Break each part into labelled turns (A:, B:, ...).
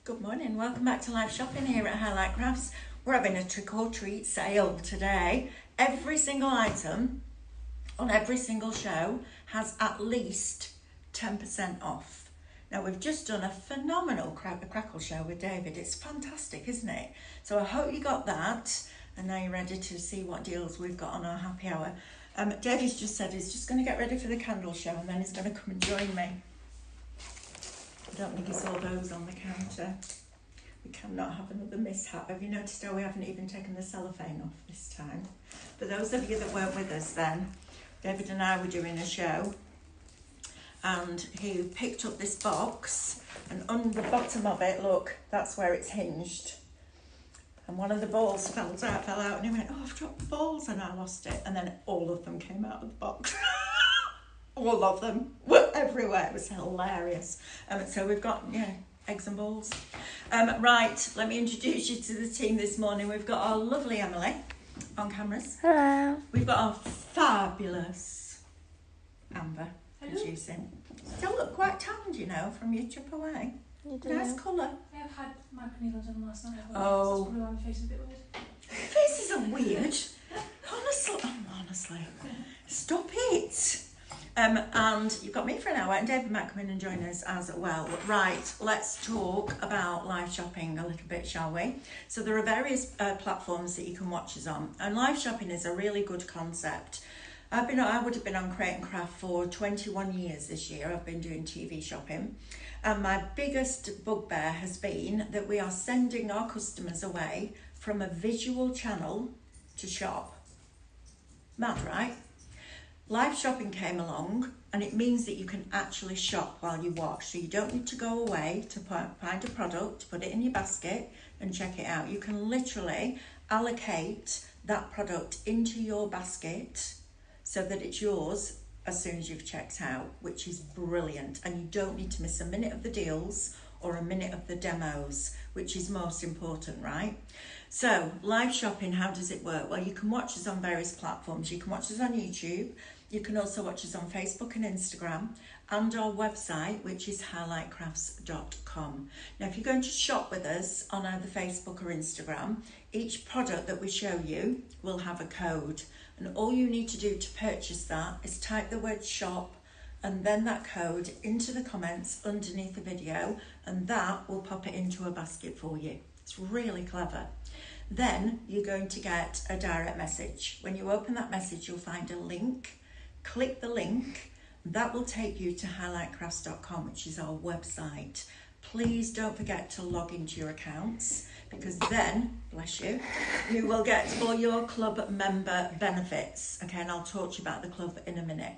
A: Good morning, welcome back to live shopping here at Highlight Crafts. We're having a trick or treat sale today. Every single item on every single show has at least 10% off. Now we've just done a phenomenal crackle show with David. It's fantastic, isn't it? So I hope you got that and now you're ready to see what deals we've got on our happy hour. David's just said he's just going to get ready for the candle show and then he's going to come and join me. I don't think he saw those on the counter. We cannot have another mishap. Have you noticed how we haven't even taken the cellophane off this time? For those of you that weren't with us then, David and I were doing a show and he picked up this box and on the bottom of it, look, that's where it's hinged. And one of the balls fell out and he went, oh, I've dropped the balls and I lost it. And then all of them came out of the box. All of them were everywhere. It was hilarious. So we've got, eggs and balls. Right, let me introduce you to the team this morning. We've got our lovely Emily on cameras.
B: Hello.
A: We've got our fabulous Amber producing. Still look quite tanned, from your trip away. Nice colour.
C: I have had microneedling done last night.
A: Oh.
C: That's probably why my face is a bit weird.
A: Faces are weird. Honestly. Stop it. And you've got me for an hour and David might come in and join us as well. Right, let's talk about live shopping a little bit, shall we? So there are various platforms that you can watch us on, and live shopping is a really good concept. I would have been on Create and Craft for 21 years this year. I've been doing TV shopping, and my biggest bugbear has been that we are sending our customers away from a visual channel to shop. Mad, right? Live shopping came along and it means that you can actually shop while you watch. So you don't need to go away to find a product, put it in your basket and check it out. You can literally allocate that product into your basket so that it's yours as soon as you've checked out, which is brilliant. And you don't need to miss a minute of the deals or a minute of the demos, which is most important, right? So live shopping, how does it work? Well, you can watch us on various platforms. You can watch us on YouTube. You can also watch us on Facebook and Instagram and our website, which is highlightcrafts.com. Now, if you're going to shop with us on either Facebook or Instagram, each product that we show you will have a code. And all you need to do to purchase that is type the word shop and then that code into the comments underneath the video, and that will pop it into a basket for you. It's really clever. Then you're going to get a direct message. When you open that message, you'll find a link. Click the link. That will take you to highlightcrafts.com, which is our website. Please don't forget to log into your accounts, because then, bless you, you will get all your club member benefits. Okay, and I'll talk to you about the club in a minute.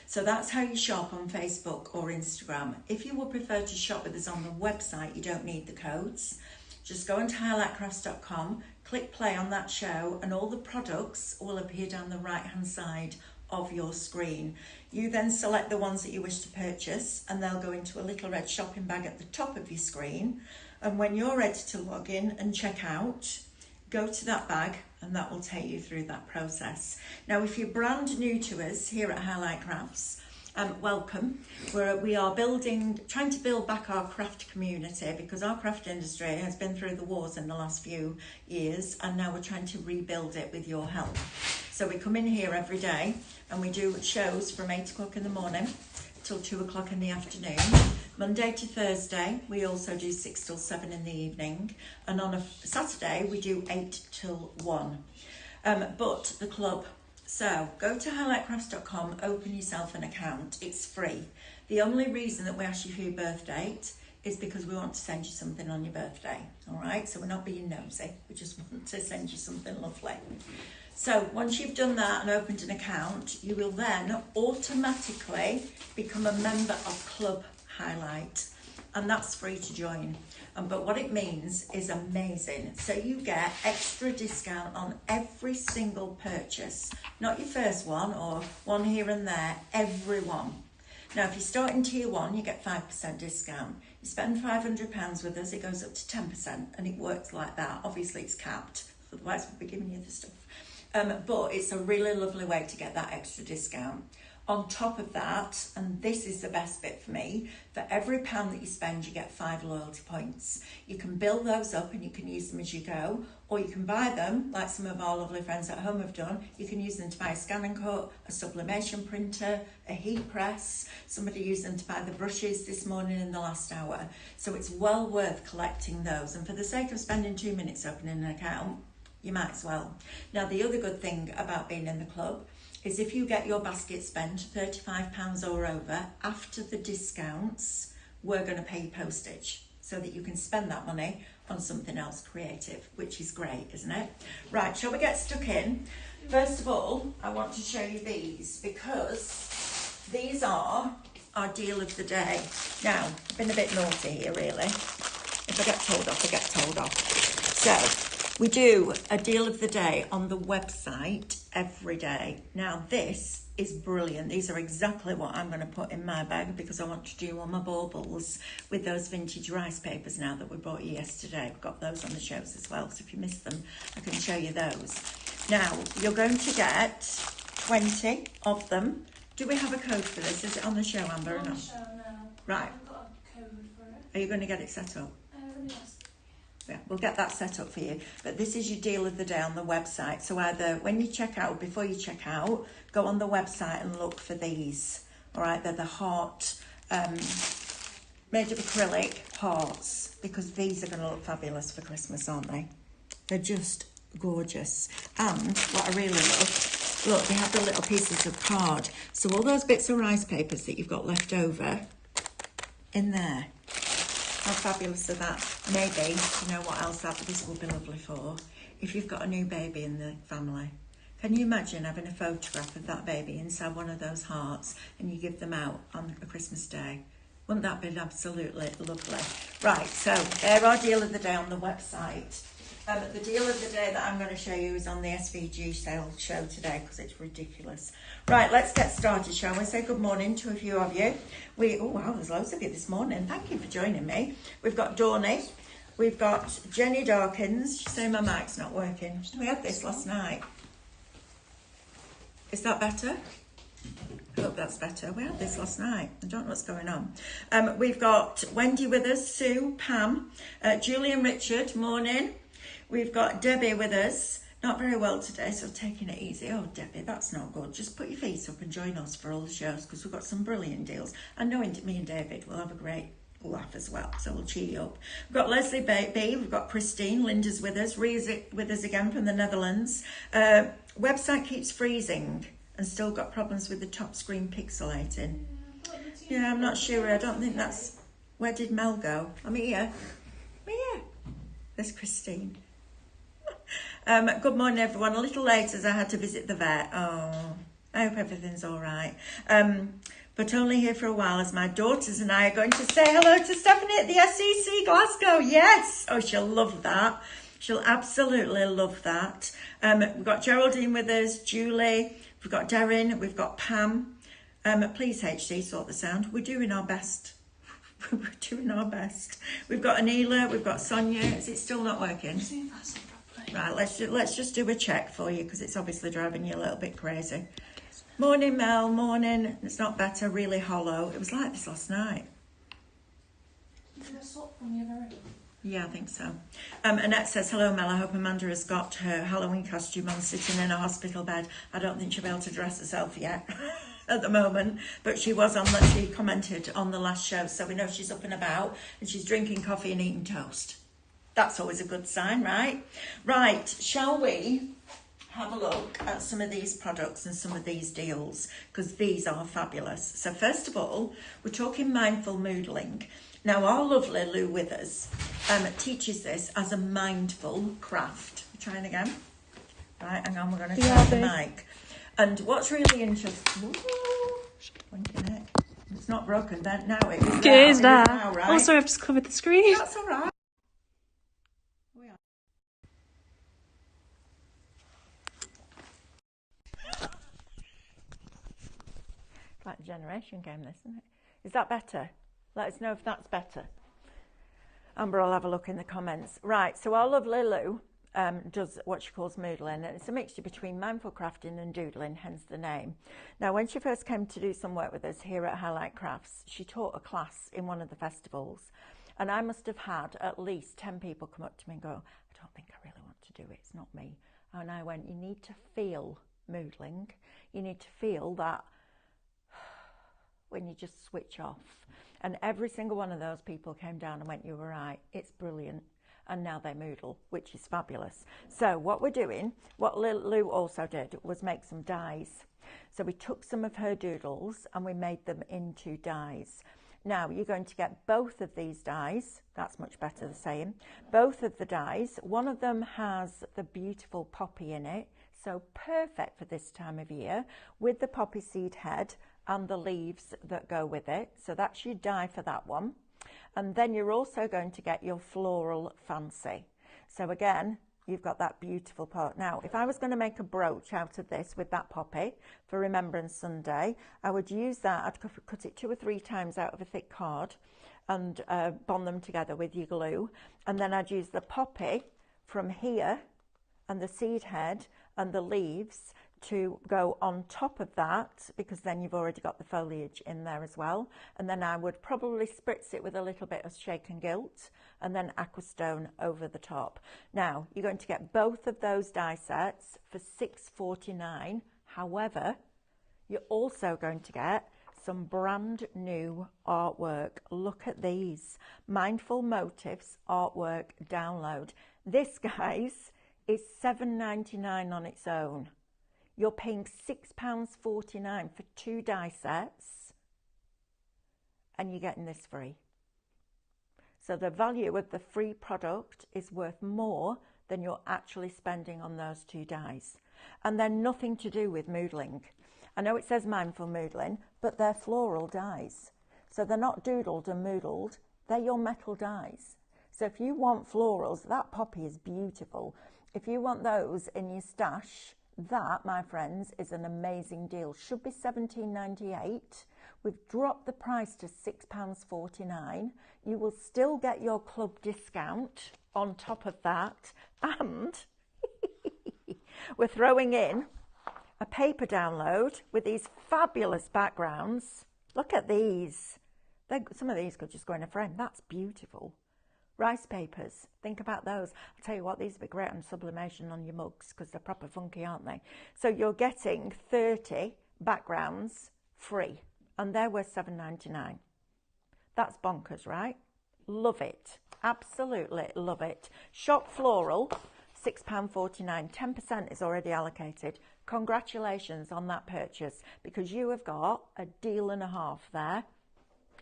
A: So that's how you shop on Facebook or Instagram. If you would prefer to shop with us on the website, you don't need the codes. Just go into highlightcrafts.com, click play on that show, and all the products will appear down the right-hand side of your screen. You then select the ones that you wish to purchase, and they'll go into a little red shopping bag at the top of your screen. And when you're ready to log in and check out, go to that bag and that will take you through that process. Now, if you're brand new to us here at Highlight Crafts, welcome. We are trying to build back our craft community, because our craft industry has been through the wars in the last few years, and now we're trying to rebuild it with your help. So we come in here every day and we do shows from 8 o'clock in the morning till 2 o'clock in the afternoon. Monday to Thursday, we also do 6 till 7 in the evening. And on a Saturday, we do 8 till 1. But the club, so go to highlightcrafts.com, open yourself an account. It's free. The only reason that we ask you for your birth date is because we want to send you something on your birthday. All right, so we're not being nosy. We just want to send you something lovely. So once you've done that and opened an account, you will then automatically become a member of Club Highlight, and that's free to join. But what it means is amazing. So you get extra discount on every single purchase, not your first one or one here and there, every one. Now, if you start in tier 1, you get 5% discount. You spend £500 with us, it goes up to 10%, and it works like that. Obviously, it's capped, otherwise we'll be giving you the stuff. But it's a really lovely way to get that extra discount. On top of that, and this is the best bit for me, for every £1 that you spend, you get 5 loyalty points. You can build those up and you can use them as you go, or you can buy them, like some of our lovely friends at home have done. You can use them to buy a scan and cut, a sublimation printer, a heat press. Somebody used them to buy the brushes this morning in the last hour. So it's well worth collecting those. And for the sake of spending 2 minutes opening an account, you might as well. Now, the other good thing about being in the club is if you get your basket spent £35 or over, after the discounts, we're going to pay you postage so that you can spend that money on something else creative, which is great, isn't it? Right, shall we get stuck in? First of all, I want to show you these because these are our deal of the day. Now, I've been a bit naughty here, really. If I get told off, I get told off. So, we do a deal of the day on the website every day. Now, this is brilliant. These are exactly what I'm going to put in my bag because I want to do all my baubles with those vintage rice papers now that we bought you yesterday. We've got those on the shelves as well, so if you missed them, I can show you those. Now, you're going to get 20 of them. Do we have a code for this? Is it on the show, Amber?
C: On the show now.
A: Right.
C: I've got a code for it.
A: Are you going to get it set up?
C: Yes.
A: Yeah, we'll get that set up for you. But this is your deal of the day on the website. So either when you check out, before you check out, go on the website and look for these. All right, they're the heart, made of acrylic hearts, because these are going to look fabulous for Christmas, aren't they? They're just gorgeous. And what I really love, look, they have the little pieces of card. So all those bits of rice papers that you've got left over in there. How fabulous are that? Maybe, you know what else this will be lovely for? If you've got a new baby in the family. Can you imagine having a photograph of that baby inside one of those hearts and you give them out on a Christmas day? Wouldn't that be absolutely lovely? Right, so they're our deal of the day on the website. The deal of the day that I'm going to show you is on the SVG sale show today because it's ridiculous. Right, let's get started, shall we? Say good morning to a few of you. Oh wow, there's loads of you this morning. Thank you for joining me. We've got Dawny. We've got Jenny Darkins. She's saying my mic's not working. We had this last night. Is that better? I hope that's better. We had this last night. I don't know what's going on. We've got Wendy with us, Sue, Pam, Julie and Richard, morning. We've got Debbie with us. Not very well today, so taking it easy. Oh, Debbie, that's not good. Just put your feet up and join us for all the shows because we've got some brilliant deals. I know me and David will have a great laugh as well, so we'll cheer you up. We've got Leslie Baby, we've got Christine, Linda's with us, Ree's with us again from the Netherlands. Website keeps freezing and still got problems with the top screen pixelating. Yeah, I'm not sure. I don't think that's... Where did Mel go? I'm here. There's Christine. Good morning, everyone. A little late as I had to visit the vet. Oh, I hope everything's all right. But only here for a while as my daughters and I are going to say hello to Stephanie at the SEC Glasgow. Yes. Oh, she'll love that. She'll absolutely love that. We've got Geraldine with us, Julie. We've got Darren. We've got Pam. Please, HC, sort this out. We're doing our best. We're doing our best. We've got Anila. We've got Sonia. Is it still not working? Right, let's just do a check for you because it's obviously driving you a little bit crazy. Morning, Mel. Morning. It's not better. Really hollow. It was like this last night. Yeah, I think so. Annette says, hello, Mel. I hope Amanda has got her Halloween costume on sitting in a hospital bed. I don't think she'll be able to dress herself yet at the moment, but she was on that. She commented on the last show, so we know she's up and about and she's drinking coffee and eating toast. That's always a good sign, right? Right, shall we have a look at some of these products and some of these deals, because these are fabulous. So first of all, we're talking mindful moodling. Now, our lovely Lou Withers teaches this as a mindful craft. We're trying again. Right, hang on, we're going to turn the mic. And what's really interesting... It's not broken, then now it is.
C: It is now.
A: Right?
C: Oh, sorry, I've just covered the screen.
A: That's all right. Like a generation game, this, isn't it? Is that better? Let us know if that's better. Amber will have a look in the comments. Right, so our lovely Lou does what she calls moodling, and it's a mixture between mindful crafting and doodling, hence the name. Now, when she first came to do some work with us here at Highlight Crafts, she taught a class in one of the festivals, and I must have had at least 10 people come up to me and go, I don't think I really want to do it, it's not me. And I went, you need to feel moodling, you need to feel that when you just switch off. And every single one of those people came down and went, you were right, it's brilliant. And now they moodle, which is fabulous. So what we're doing, what Lou also did, was make some dies. So we took some of her doodles and we made them into dies. Now you're going to get both of these dies, that's much better the saying, both of the dies. One of them has the beautiful poppy in it, so perfect for this time of year, with the poppy seed head and the leaves that go with it. So that's your die for that one. And then you're also going to get your floral fancy. So again, you've got that beautiful part. Now, if I was going to make a brooch out of this with that poppy for Remembrance Sunday, I would use that. I'd cut it 2 or 3 times out of a thick card and bond them together with your glue. And then I'd use the poppy from here and the seed head and the leaves to go on top of that, because then you've already got the foliage in there as well. And then I would probably spritz it with a little bit of shake and gilt and then aquastone over the top. Now you're going to get both of those die sets for $6.49. However, you're also going to get some brand new artwork. Look at these Mindful Motifs artwork download. This, guys, is $7.99 on its own. You're paying £6.49 for 2 die sets and you're getting this free. So the value of the free product is worth more than you're actually spending on those 2 dies. And they're nothing to do with moodling. I know it says mindful moodling, but they're floral dies. So they're not doodled and moodled, they're your metal dies. So if you want florals, that poppy is beautiful. If you want those in your stash, that, my friends, is an amazing deal. Should be $17.98. We've dropped the price to £6.49. You will still get your club discount on top of that. And we're throwing in a paper download with these fabulous backgrounds. Look at these. Some of these could just go in a frame. That's beautiful. Rice papers, think about those. I'll tell you what, these would be great on sublimation on your mugs because they're proper funky, aren't they? So you're getting 30 backgrounds free and they're worth $7.99. That's bonkers, right? Love it. Absolutely love it. Shop Floral, £6.49. 10% is already allocated. Congratulations on that purchase because you have got a deal and a half there.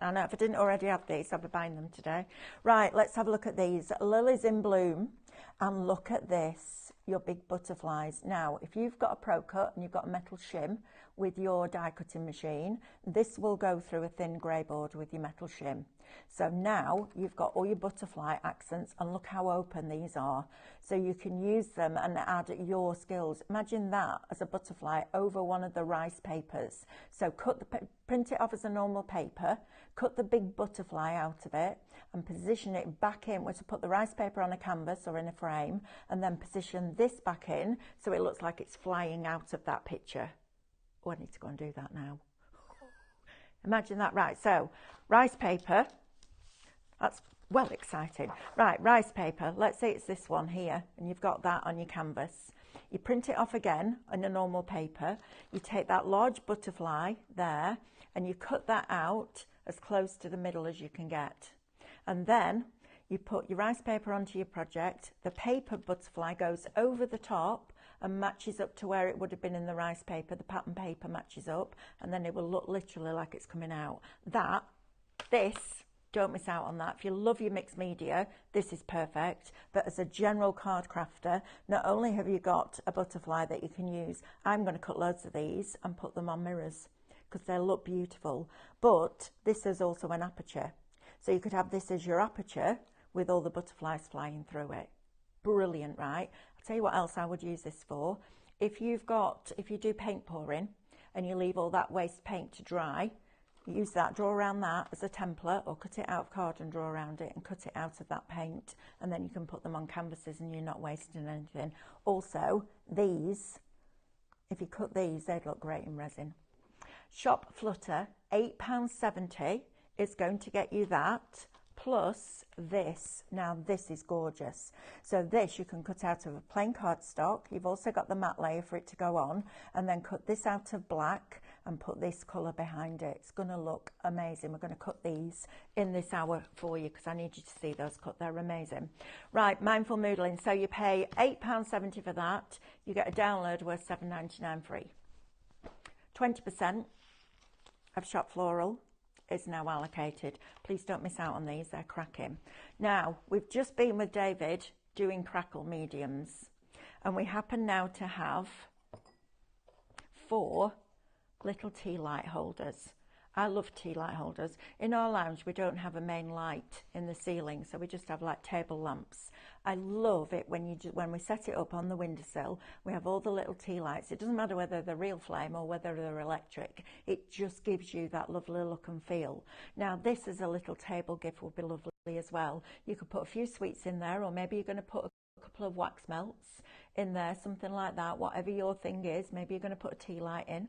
A: I know, if I didn't already have these, I'll be buying them today. Right, let's have a look at these. Lilies in Bloom. And look at this, your big butterflies. Now, if you've got a Pro Cut and you've got a metal shim with your die cutting machine, this will go through a thin grey board with your metal shim. So now you've got all your butterfly accents and look how open these are. So you can use them and add your skills. Imagine that as a butterfly over one of the rice papers. So print it off as a normal paper, cut the big butterfly out of it and position it back in. We're to put the rice paper on a canvas or in a frame and then position this back in so it looks like it's flying out of that picture. Oh, I need to go and do that now. Imagine that. Right, so rice paper, that's well exciting. Right, rice paper, let's say it's this one here and you've got that on your canvas. You print it off again on a normal paper. You take that large butterfly there and you cut that out as close to the middle as you can get. And then you put your rice paper onto your project. The paper butterfly goes over the top and matches up to where it would have been in the rice paper. The pattern paper matches up and then it will look literally like it's coming out. Don't miss out on that. If you love your mixed media, this is perfect. But as a general card crafter, not only have you got a butterfly that you can use, I'm going to cut loads of these and put them on mirrors because they look beautiful. But this is also an aperture. So you could have this as your aperture with all the butterflies flying through it. Brilliant, right? I'll tell you what else I would use this for. If you do paint pouring and you leave all that waste paint to dry, use that, draw around that as a template, or cut it out of card and draw around it and cut it out of that paint, and then you can put them on canvases and you're not wasting anything. Also, these, if you cut these, they'd look great in resin. Shop Flutter, £8.70 is going to get you that, plus this. Now this is gorgeous. So this you can cut out of a plain cardstock. You've also got the matte layer for it to go on, and then cut this out of black and put this colour behind it. It's going to look amazing. We're going to cut these in this hour for you because I need you to see those cut. They're amazing. Right, Mindful Moodling. So you pay £8.70 for that. You get a download worth $7.99 free. 20% of Shop Floral is now allocated. Please don't miss out on these, they're cracking. Now, we've just been with David doing crackle mediums, and we happen now to have 4 little tea light holders. I love tea light holders. In our lounge, we don't have a main light in the ceiling, so we just have like table lamps. I love it when we set it up on the windowsill, we have all the little tea lights. It doesn't matter whether they're real flame or whether they're electric. It just gives you that lovely look and feel. Now, this is a little table gift, would be lovely as well. You could put a few sweets in there, or maybe you're going to put a couple of wax melts in there, something like that, whatever your thing is. Maybe you're going to put a tea light in.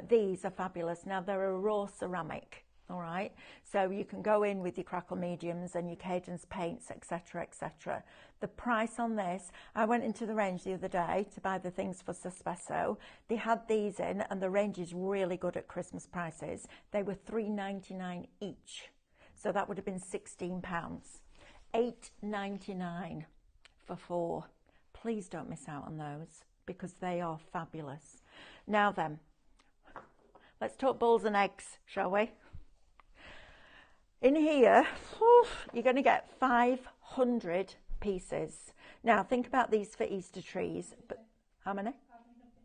A: These are fabulous. Now, they're a raw ceramic, all right, so you can go in with your crackle mediums and your cadence paints, etc., etc. The price on this, I went into the range the other day to buy the things for Suspesso. They had these in, and the range is really good at Christmas prices. They were £3.99 each, so that would have been £16. £8.99 for 4. Please don't miss out on those because they are fabulous. Now then, let's talk balls and eggs, shall we? In here, you're going to get 500 pieces. Now, think about these for Easter trees. But how many?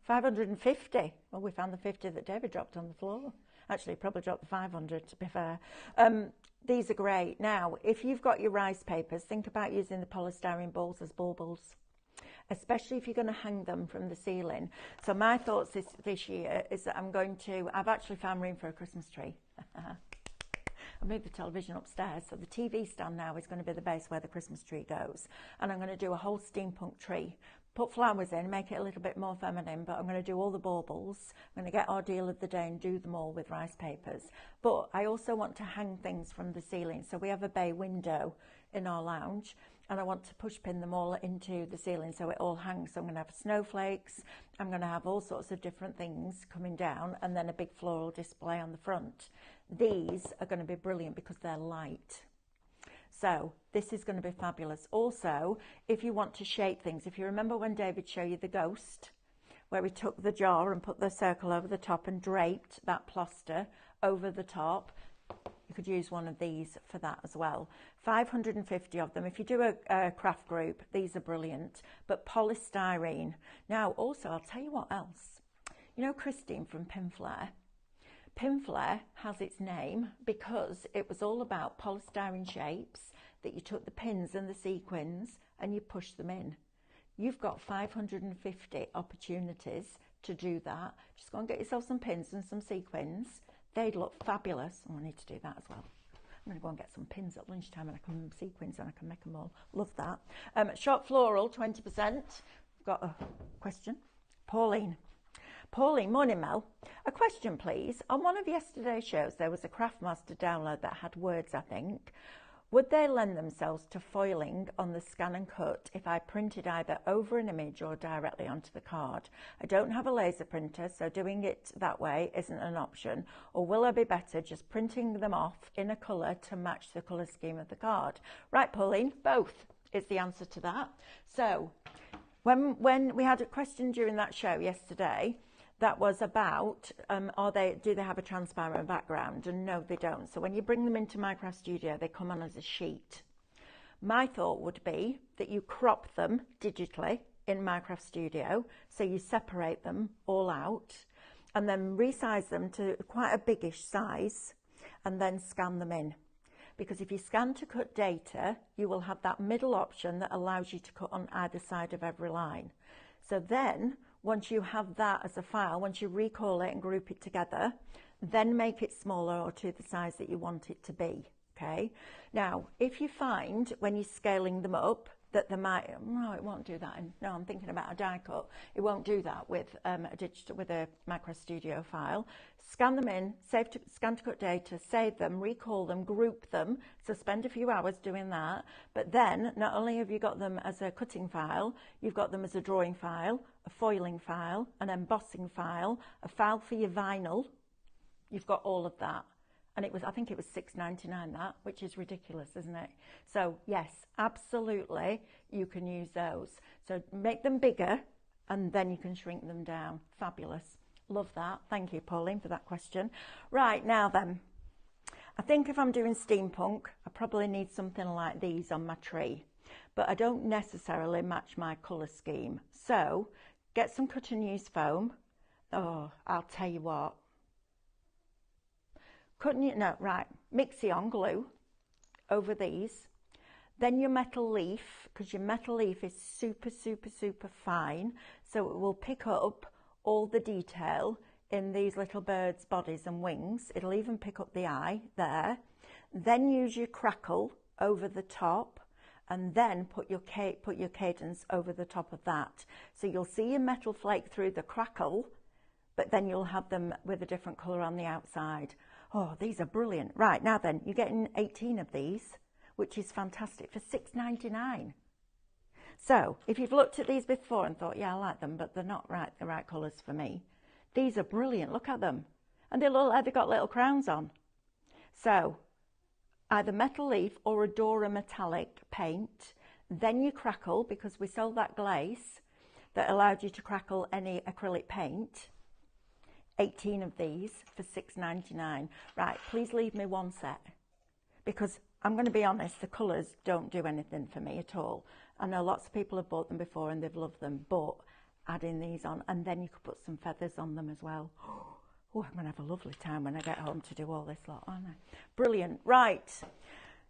A: 550. Well, we found the 50 that David dropped on the floor. Actually, probably dropped the 500, to be fair. These are great. Now, if you've got your rice papers, think about using the polystyrene balls as baubles, especially if you're going to hang them from the ceiling. So my thoughts this year is that I've actually found room for a Christmas tree. I moved the television upstairs, so the TV stand now is going to be the base where the Christmas tree goes. And I'm going to do a whole steampunk tree. Put flowers in, make it a little bit more feminine, but I'm going to do all the baubles. I'm going to get our deal of the day and do them all with rice papers. But I also want to hang things from the ceiling. So we have a bay window in our lounge, and I want to push pin them all into the ceiling so it all hangs. So I'm going to have snowflakes, I'm going to have all sorts of different things coming down, and then a big floral display on the front. These are going to be brilliant because they're light. So this is going to be fabulous. Also, if you want to shape things, if you remember when David showed you the ghost, where we took the jar and put the circle over the top and draped that plaster over the top, you could use one of these for that as well. 550 of them. If you do a craft group, these are brilliant. But polystyrene. Now, also, I'll tell you what else. You know Christine from Pinflair? Pinflair has its name because it was all about polystyrene shapes that you took the pins and the sequins and you push them in. You've got 550 opportunities to do that. Just go and get yourself some pins and some sequins. They'd look fabulous. Oh, I need to do that as well. I'm going to go and get some pins at lunchtime and I can sequins and I can make them all. Love that. Shop Floral, 20%. I've got a question. Pauline, morning Mel. A question please. On one of yesterday's shows there was a Craftmaster download that had words, I think. Would they lend themselves to foiling on the scan and cut if I printed either over an image or directly onto the card? I don't have a laser printer, so doing it that way isn't an option. Or will I be better just printing them off in a colour to match the colour scheme of the card? Right, Pauline, both is the answer to that. So when we had a question during that show yesterday, that was about, do they have a transparent background? And no, they don't. So when you bring them into Minecraft Studio, they come on as a sheet. My thought would be that you crop them digitally in Minecraft Studio, so you separate them all out, and then resize them to quite a biggish size, and then scan them in. Because if you scan to cut data, you will have that middle option that allows you to cut on either side of every line. So then, once you have that as a file, once you recall it and group it together, then make it smaller or to the size that you want it to be, okay? Now, if you find when you're scaling them up that they might, no, it won't do that. No, I'm thinking about a die cut. It won't do that with a Macro Studio file. Scan them in, save to scan to cut data, save them, recall them, group them. So spend a few hours doing that. But then not only have you got them as a cutting file, you've got them as a drawing file, a foiling file, an embossing file, a file for your vinyl. You've got all of that. And I think it was $6.99 that, which is ridiculous, isn't it? So yes, absolutely, you can use those. So make them bigger and then you can shrink them down. Fabulous. Love that. Thank you, Pauline, for that question. Right, now then, I think if I'm doing steampunk, I probably need something like these on my tree. But I don't necessarily match my colour scheme. So get some cut and use foam. Oh, I'll tell you what. Mixi-on glue over these. Then your metal leaf, because your metal leaf is super, super, super fine. So it will pick up all the detail in these little birds' bodies and wings. It'll even pick up the eye there. Then use your crackle over the top. And then put your cadence over the top of that. So you'll see your metal flake through the crackle, but then you'll have them with a different colour on the outside. Oh, these are brilliant. Right, now then, you're getting 18 of these, which is fantastic, for $6.99. So, if you've looked at these before and thought, yeah, I like them, but they're not the right colours for me, these are brilliant. Look at them. And they've got little crowns on. So, either metal leaf or a Dora metallic paint. Then you crackle, because we sold that glaze that allowed you to crackle any acrylic paint. 18 of these for $6.99. Right, please leave me one set, because I'm going to be honest, the colours don't do anything for me at all. I know lots of people have bought them before and they've loved them, but adding these on, and then you could put some feathers on them as well. Oh, I'm going to have a lovely time when I get home to do all this lot, aren't I? Brilliant. Right.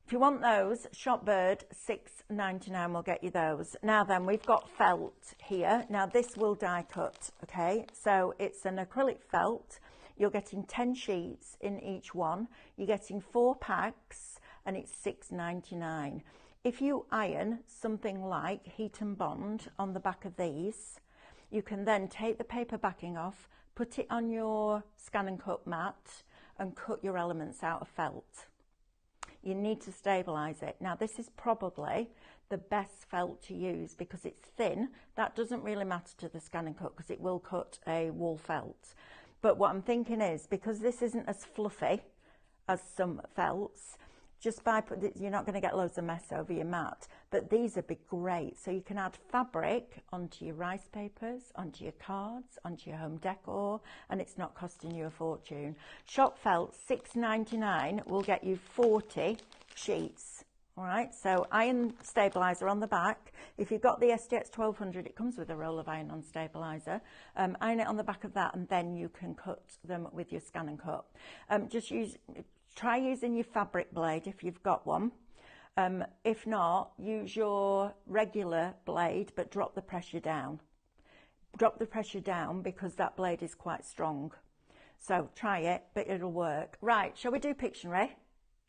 A: If you want those, Shopbird, $6.99 will get you those. Now then, we've got felt here. Now this will die cut, okay? So it's an acrylic felt. You're getting 10 sheets in each one. You're getting 4 packs and it's $6.99. If you iron something like Heat and Bond on the back of these, you can then take the paper backing off, put it on your scan and cut mat and cut your elements out of felt. You need to stabilise it. Now this is probably the best felt to use because it's thin. That doesn't really matter to the scan and cut because it will cut a wool felt. But what I'm thinking is, because this isn't as fluffy as some felts, just by you're not going to get loads of mess over your mat, but these would be great. So you can add fabric onto your rice papers, onto your cards, onto your home decor, and it's not costing you a fortune. Shop felt, $6.99 will get you 40 sheets. All right, so iron stabilizer on the back. If you've got the SDX 1200, it comes with a roll of iron-on stabilizer. Iron it on the back of that, and then you can cut them with your scan and cut. Try using your fabric blade if you've got one. If not, use your regular blade, but drop the pressure down. Drop the pressure down because that blade is quite strong. So try it, but it'll work. Right, shall we do Pictionary?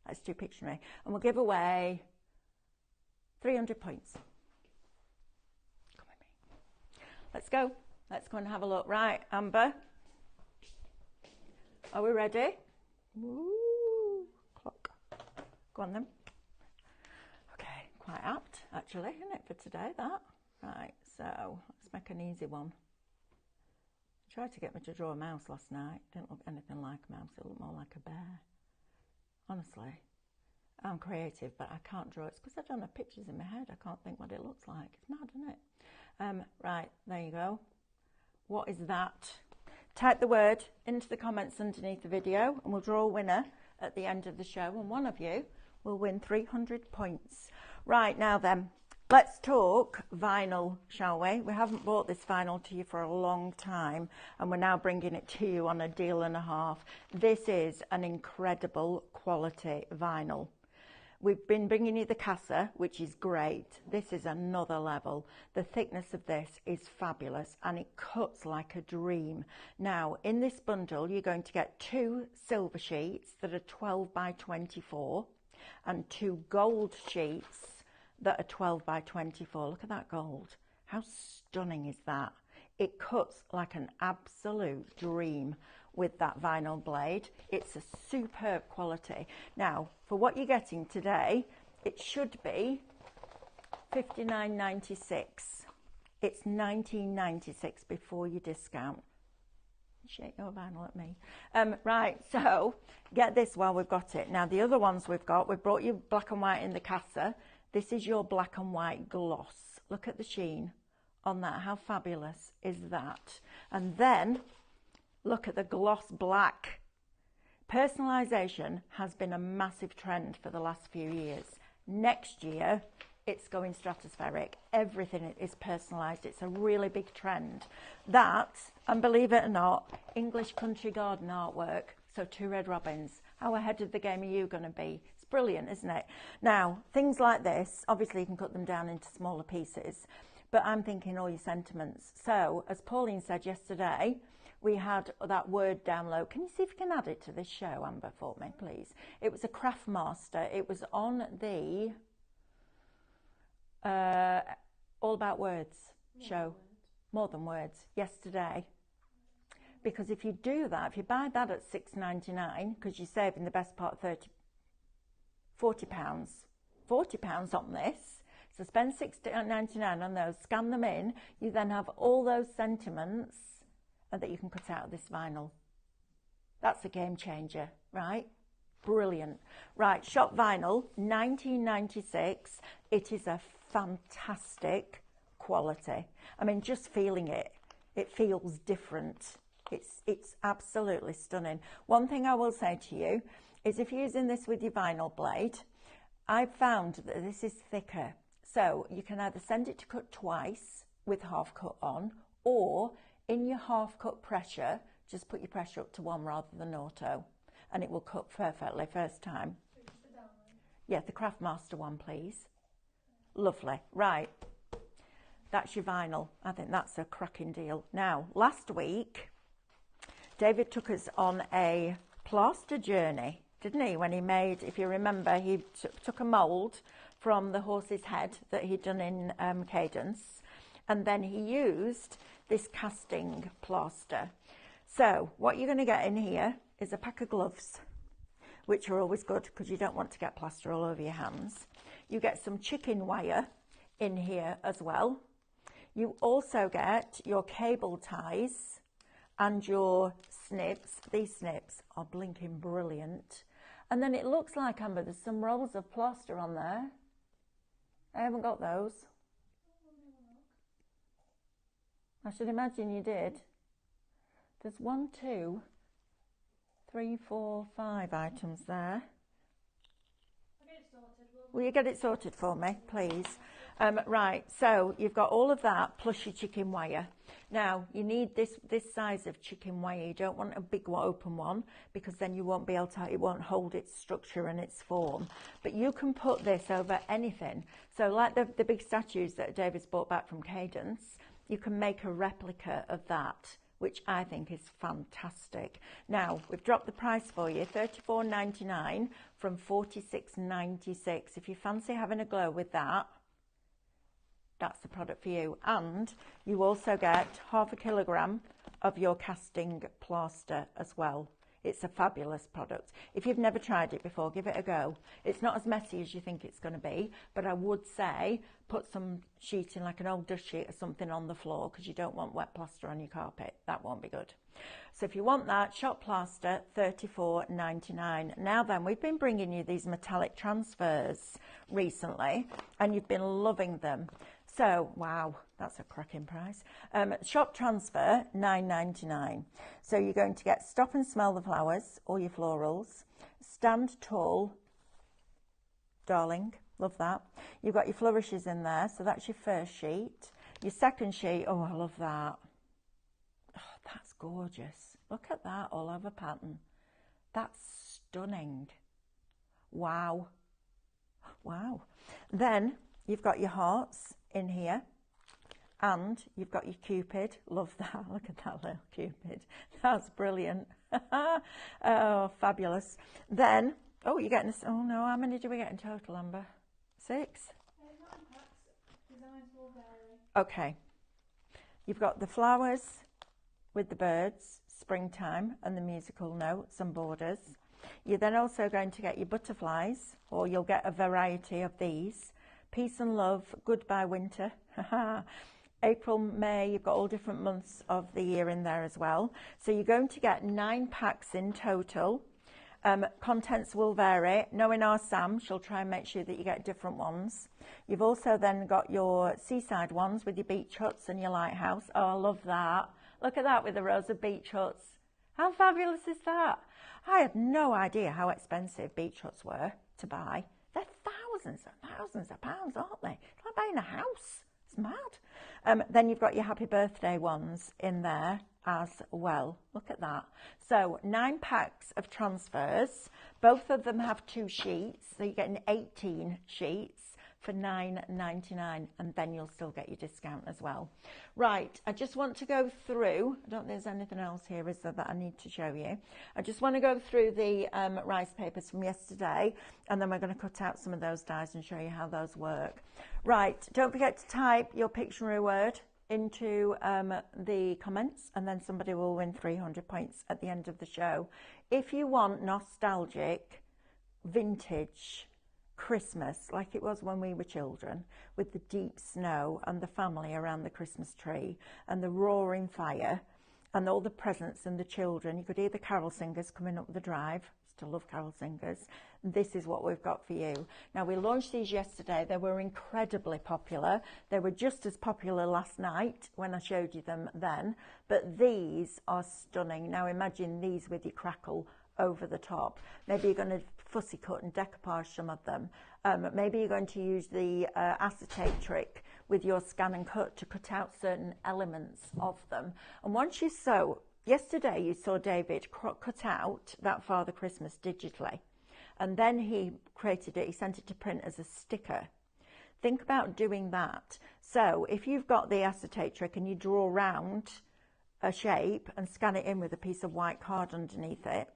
A: Let's do Pictionary. And we'll give away 300 points. Come with me. Let's go. Let's go and have a look. Right, Amber. Are we ready? Ooh, clock. Go on then. Okay, quite apt actually, isn't it, for today, that? Right, so let's make an easy one. I tried to get me to draw a mouse last night. Didn't look anything like a mouse, it looked more like a bear. Honestly, I'm creative, but I can't draw. It's because I don't have pictures in my head. I can't think what it looks like. It's mad, isn't it? Right, there you go. What is that? Type the word into the comments underneath the video and we'll draw a winner at the end of the show, and one of you will win 300 points. Right, now then, let's talk vinyl, shall we? We haven't bought this vinyl to you for a long time and we're now bringing it to you on a deal and a half. This is an incredible quality vinyl. we've been bringing you the Casa, which is great. This is another level. The thickness of this is fabulous and it cuts like a dream. Now, in this bundle, you're going to get 2 silver sheets that are 12 by 24 and 2 gold sheets that are 12 by 24. Look at that gold. How stunning is that? It cuts like an absolute dream with that vinyl blade. It's a superb quality. Now, for what you're getting today, it should be $59.96. It's $19.96 before your discount. Shake your vinyl at me. Right, so get this while we've got it. Now, the other ones we've brought you black and white in the Casa. This is your black and white gloss. Look at the sheen on that. How fabulous is that? And then look at the gloss black. Personalisation has been a massive trend for the last few years. Next year, it's going stratospheric. Everything is personalised. It's a really big trend. That, and believe it or not, English country garden artwork. So 2 red robins. How ahead of the game are you going to be? It's brilliant, isn't it? Now, things like this, obviously you can cut them down into smaller pieces, but I'm thinking all your sentiments. So, as Pauline said yesterday, we had that word download. Can you see if you can add it to this show, Amber, for me, please? It was a Craft Master. It was on the All About Words show. More Than Words, yesterday. Because if you do that, if you buy that at $6.99, because you're saving the best part £40 on this, so spend $6.99 on those, scan them in, you then have all those sentiments that you can cut out of this vinyl. That's a game changer, right? Brilliant. Right, shop vinyl, $19.96. It is a fantastic quality. I mean, just feeling it, it feels different. It's absolutely stunning. One thing I will say to you is if you're using this with your vinyl blade, I've found that this is thicker. So you can either send it to cut twice with half cut on, or in your half cut pressure, just put your pressure up to 1 rather than auto, and it will cut perfectly first time. Yeah, the Craft Master one, please. Lovely. Right. That's your vinyl. I think that's a cracking deal. Now, last week, David took us on a plaster journey, didn't he? When he made, if you remember, he took a mould from the horse's head that he'd done in Cadence, and then he used this casting plaster. So what you're going to get in here is a pack of gloves, which are always good because you don't want to get plaster all over your hands. You get some chicken wire in here as well. You also get your cable ties and your snips. These snips are blinking brilliant. And then it looks like, Amber, there's some rolls of plaster on there. I haven't got those. I should imagine you did. There's 1, 2, 3, 4, 5 items there. Will you get it sorted for me, please? Right, so you've got all of that plus your chicken wire. Now, you need this size of chicken wire. You don't want a big open one because then you won't be able to, it won't hold its structure and its form. But you can put this over anything. So like the big statues that David's brought back from Cadence, you can make a replica of that, which I think is fantastic. Now, we've dropped the price for you, $34.99 from $46.96. If you fancy having a glow with that, that's the product for you. And you also get 1/2 kilogram of your casting plaster as well. It's a fabulous product. If you've never tried it before, give it a go. It's not as messy as you think it's going to be, but I would say put some sheeting, like an old dust sheet or something on the floor, because you don't want wet plaster on your carpet. That won't be good. So if you want that, shop plaster, $34.99. Now then, we've been bringing you these metallic transfers recently, and you've been loving them. So, wow, that's a cracking price. Shop transfer, $9.99. So you're going to get Stop and Smell the Flowers, all your florals. Stand Tall, darling, love that. You've got your flourishes in there, so that's your first sheet. Your second sheet, oh, I love that. Oh, that's gorgeous. Look at that all over pattern. That's stunning. Wow. Wow. Then you've got your hearts in here. And you've got your Cupid. Love that. Look at that little Cupid. That's brilliant. Oh, fabulous. Then, oh, you're getting this. Oh, no. How many do we get in total, Amber? 6?
C: 9 packs. Designs will vary.
A: Okay. You've got the flowers with the birds, springtime, and the musical notes and borders. You're then also going to get your butterflies, or you'll get a variety of these. Peace and love, goodbye winter. April, May, you've got all different months of the year in there as well. So you're going to get 9 packs in total. Contents will vary. Knowing our Sam, she'll try and make sure that you get different ones. You've also then got your seaside ones with your beach huts and your lighthouse. Oh, I love that. Look at that with the rows of beach huts. How fabulous is that? I had no idea how expensive beach huts were to buy. They're thousands of pounds, aren't they? It's like buying a house. It's mad. Then you've got your happy birthday ones in there as well. Look at that. So 9 packs of transfers. Both of them have 2 sheets. So you're getting 18 sheets for $9.99, and then you'll still get your discount as well. Right, I just want to go through, I don't think there's anything else here, is there, that I need to show you? I just want to go through the rice papers from yesterday, and then we're going to cut out some of those dies and show you how those work. Right, don't forget to type your Pictionary word into the comments, and then somebody will win 300 points at the end of the show. If you want nostalgic, vintage Christmas like it was when we were children, with the deep snow and the family around the Christmas tree and the roaring fire and all the presents and the children, you could hear the carol singers coming up the drive. Still love carol singers. This is what we've got for you. Now, we launched these yesterday. They were incredibly popular. They were just as popular last night when I showed you them then, but these are stunning. Now imagine these with your crackle over the top. Maybe you're going to fussy cut and decoupage some of them. Maybe you're going to use the acetate trick with your scan and cut to cut out certain elements of them. And once you sew, yesterday you saw David cut out that Father Christmas digitally, and then he created it, he sent it to print as a sticker. Think about doing that. So if you've got the acetate trick and you draw round a shape and scan it in with a piece of white card underneath it,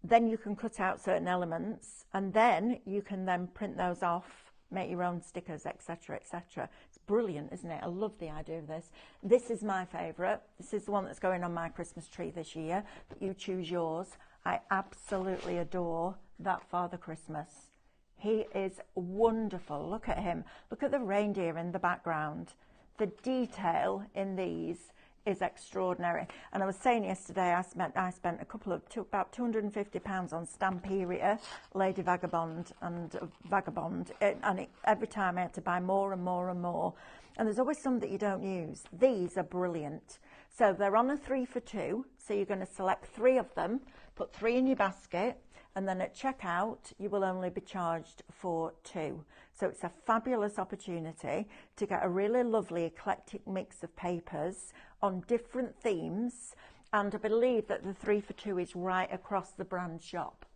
A: then you can cut out certain elements, and then you can then print those off, make your own stickers, etc., etc. It's brilliant, isn't it? I love the idea of this. This is my favourite. This is the one that's going on my Christmas tree this year. You choose yours. I absolutely adore that Father Christmas. He is wonderful. Look at him. Look at the reindeer in the background. The detail in these is extraordinary. And I was saying yesterday, I spent about £250 on Stamperia, Lady Vagabond and Vagabond, every time I had to buy more and more and more. And there's always some that you don't use. These are brilliant. So they're on a 3 for 2. So you're going to select 3 of them, put 3 in your basket, and then at checkout you will only be charged for 2. So it's a fabulous opportunity to get a really lovely eclectic mix of papers on different themes, and I believe that the 3 for 2 is right across the brand shop,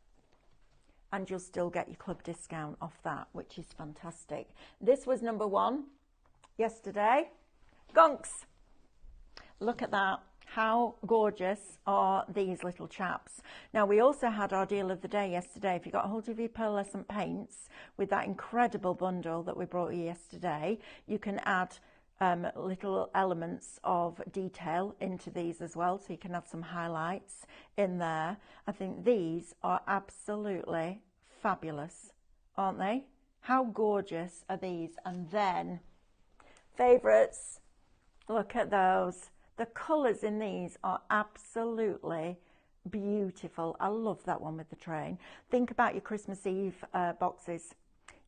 A: and you'll still get your club discount off that, which is fantastic. This was number 1 yesterday. Gonks, look at that. How gorgeous are these little chaps? Now, we also had our deal of the day yesterday. If you got hold of your pearlescent paints with that incredible bundle that we brought you yesterday, you can add little elements of detail into these as well, so you can have some highlights in there. I think these are absolutely fabulous, aren't they? How gorgeous are these? And then favourites, look at those. The colours in these are absolutely beautiful. I love that one with the train. Think about your Christmas Eve boxes,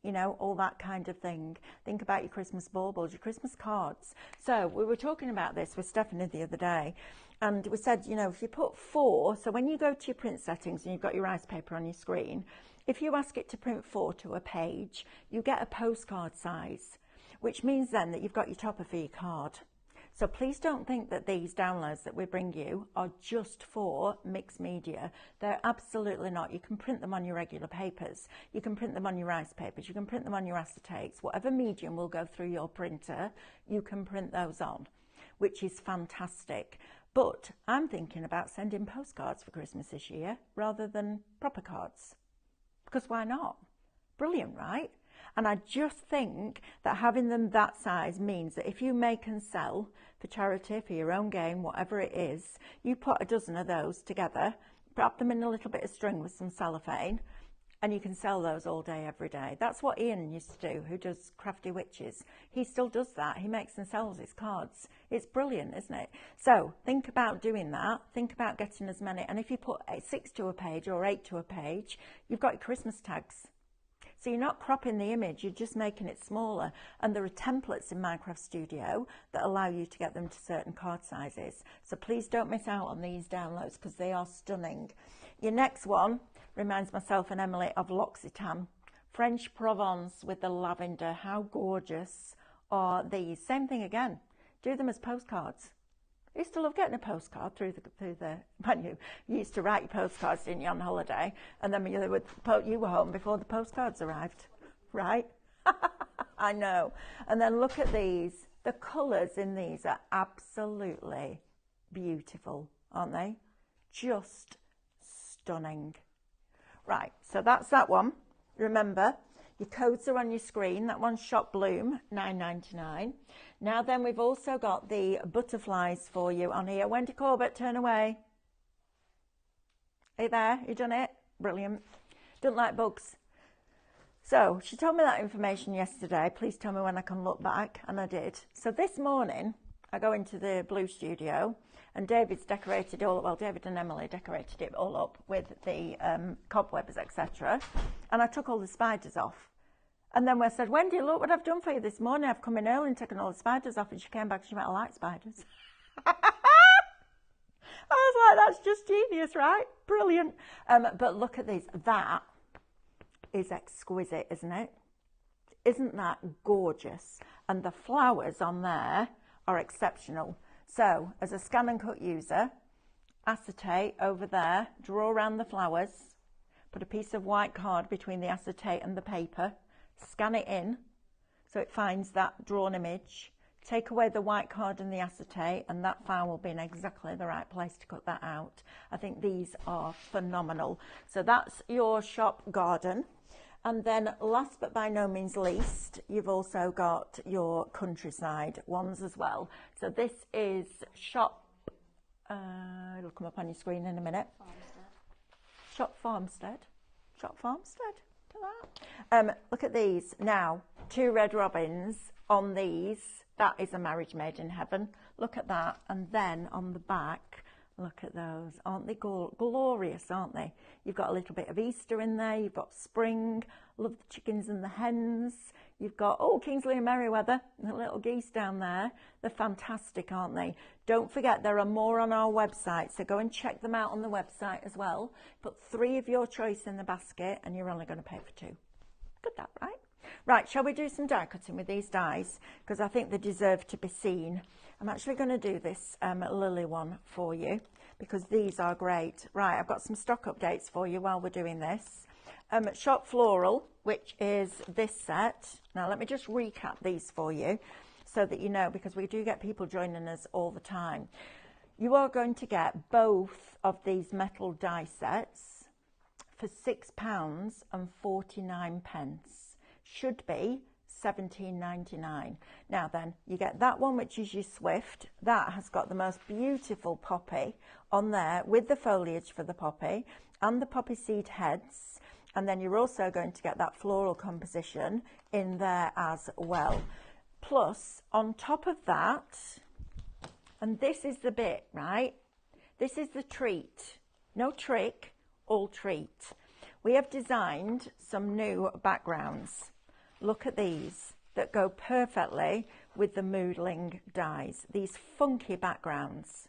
A: you know, all that kind of thing. Think about your Christmas baubles, your Christmas cards. So we were talking about this with Stephanie the other day, and we said, you know, if you put 4, so when you go to your print settings and you've got your rice paper on your screen, if you ask it to print 4 to a page, you get a postcard size, which means then that you've got your topper for your card. So please don't think that these downloads that we bring you are just for mixed media. They're absolutely not. You can print them on your regular papers. You can print them on your rice papers. You can print them on your acetates. Whatever medium will go through your printer, you can print those on, which is fantastic. But I'm thinking about sending postcards for Christmas this year rather than proper cards. Because why not? Brilliant, right? And I just think that having them that size means that if you make and sell for charity, for your own gain, whatever it is, you put a dozen of those together, wrap them in a little bit of string with some cellophane, and you can sell those all day, every day. That's what Ian used to do, who does Crafty Witches. He still does that. He makes and sells his cards. It's brilliant, isn't it? So think about doing that. Think about getting as many. And if you put 6 to a page or 8 to a page, you've got your Christmas tags. So you're not cropping the image, you're just making it smaller. And there are templates in Minecraft Studio that allow you to get them to certain card sizes. So please don't miss out on these downloads because they are stunning. Your next one reminds myself and Emily of L'Occitane. French Provence with the lavender. How gorgeous are these? Same thing again. Do them as postcards. I used to love getting a postcard through the menu. You used to write your postcards, didn't you, on holiday? And then you were home before the postcards arrived, right? I know. And then look at these. The colours in these are absolutely beautiful, aren't they? Just stunning. Right, so that's that one. Remember, your codes are on your screen. That one's Shop Bloom, $9.99. Now then, we've also got the butterflies for you on here. Wendy Corbett, turn away. Are you there? You done it? Brilliant. Don't like bugs. So she told me that information yesterday. Please tell me when I can look back. And I did. So this morning, I go into the blue studio and David's decorated all, well, David and Emily decorated it all up with the cobwebs, etc. And I took all the spiders off. And then I said, Wendy, look what I've done for you this morning. I've come in early and taken all the spiders off. And she came back and she went, I like spiders. I was like, that's just genius, right? Brilliant. But look at these. That is exquisite, isn't it? Isn't that gorgeous? And the flowers on there are exceptional. So as a scan and cut user, acetate over there, draw around the flowers, put a piece of white card between the acetate and the paper, scan it in so it finds that drawn image, take away the white card and the acetate, and that file will be in exactly the right place to cut that out. I think these are phenomenal. So that's your shop garden. And then last but by no means least, you've also got your countryside ones as well. So this is shop, it'll come up on your screen in a minute. Shop Farmstead. Shop Farmstead. Look at these. Now, 2 red robins on these. That is a marriage made in heaven. Look at that. And then on the back, look at those. Aren't they glorious, aren't they? You've got a little bit of Easter in there. You've got spring. Love the chickens and the hens. You've got, oh, Kingsley and Merriweather, the little geese down there. They're fantastic, aren't they? Don't forget, there are more on our website, so go and check them out on the website as well. Put 3 of your choice in the basket, and you're only going to pay for 2. Good that, right? Right, shall we do some die cutting with these dies? Because I think they deserve to be seen. I'm actually going to do this lily one for you, because these are great. Right, I've got some stock updates for you while we're doing this. Shop Floral, which is this set. Now, let me just recap these for you so that you know, because we do get people joining us all the time. You are going to get both of these metal die sets for £6.49. Should be £17.99. Now then, you get that one, which is your Swift. That has got the most beautiful poppy on there with the foliage for the poppy and the poppy seed heads. And then you're also going to get that floral composition in there as well. Plus, on top of that, and this is the bit, right? This is the treat. No trick, all treat. We have designed some new backgrounds. Look at these that go perfectly with the moodling dies. These funky backgrounds.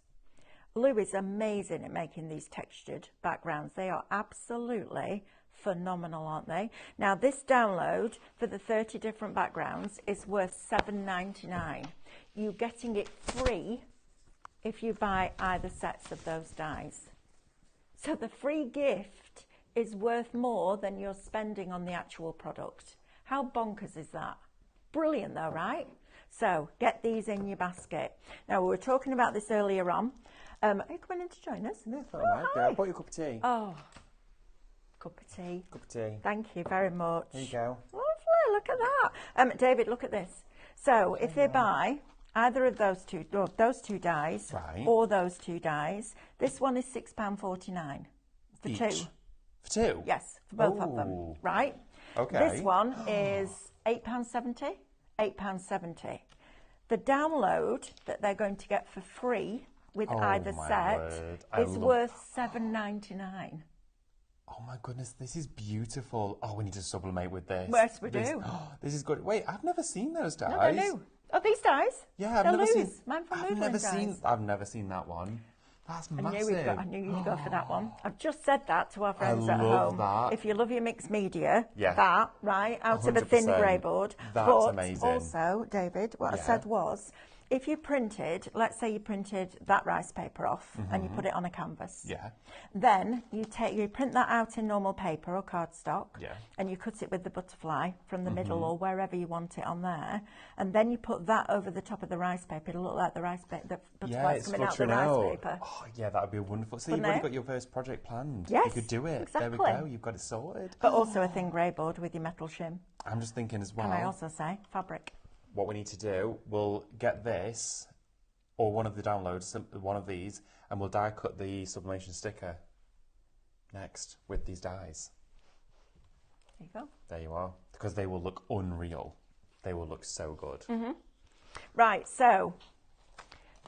A: Lou is amazing at making these textured backgrounds. They are absolutely phenomenal, aren't they? Now, this download for the 30 different backgrounds is worth $7.99. You're getting it free if you buy either sets of those dies. So the free gift is worth more than you're spending on the actual product. How bonkers is that? Brilliant though, right? So get these in your basket. Now, we were talking about this earlier on. Are you coming in to join us?
B: No, it's all right. Yeah, I bought you a cup of tea.
A: Oh, cup of tea.
B: Cup of tea.
A: Thank you very much.
B: There you go.
A: Lovely, look at that. David, look at this. So if they buy either of those two dies,
B: Right.
A: or those two dies, this one is £6.49 for
B: Each?
A: two.
B: For two?
A: Yes, for both of them,
B: Ooh.
A: right?
B: Okay.
A: This one is £8.70, £8.70. The download that they're going to get for free with
B: Oh,
A: either
B: my
A: set
B: word. I
A: is
B: love-
A: worth $7.99.
B: Oh my goodness, this is beautiful. Oh, we need to sublimate with this.
A: Yes, we
B: This-
A: do.
B: This is good. Wait, I've never seen those dies.
A: No, they're new. Oh, these dies?
B: Yeah, I've
A: They're
B: never seen.
A: loose. Mine from
B: I've
A: moodling
B: never
A: dies.
B: seen. I've never seen that one. That's
A: I
B: massive.
A: knew you'd go for that one. I've just said that to our friends at
B: love
A: home.
B: that.
A: If you love your mixed media,
B: Yeah.
A: that, right, out of a thin
B: 100%.
A: grey board.
B: That's
A: but
B: amazing.
A: also, David, what I
B: Yeah.
A: said was, if you printed, let's say you printed that rice paper off and you put it on a canvas.
B: Yeah.
A: Then you print that out in normal paper or cardstock,
B: Yeah.
A: and you cut it with the butterfly from the middle or wherever you want it on there, and then you put that over the top of the rice paper. It'll look like the rice paper, the
B: Yeah,
A: butterfly's
B: it's
A: coming out the
B: fluttering
A: rice
B: out.
A: paper.
B: Oh, yeah, that would be wonderful. So
A: Wouldn't
B: you've already
A: it?
B: got your first project planned.
A: Yes,
B: You could do it. There we
A: exactly.
B: go. You've got it sorted.
A: But also a thin grey board with your metal shim.
B: I'm just thinking as well.
A: Can I also say fabric?
B: What we need to do, we'll get this or one of the downloads, one of these, and we'll die cut the sublimation sticker next with these dies.
A: There you go.
B: There you are. Because they will look unreal. They will look so good.
A: Right, so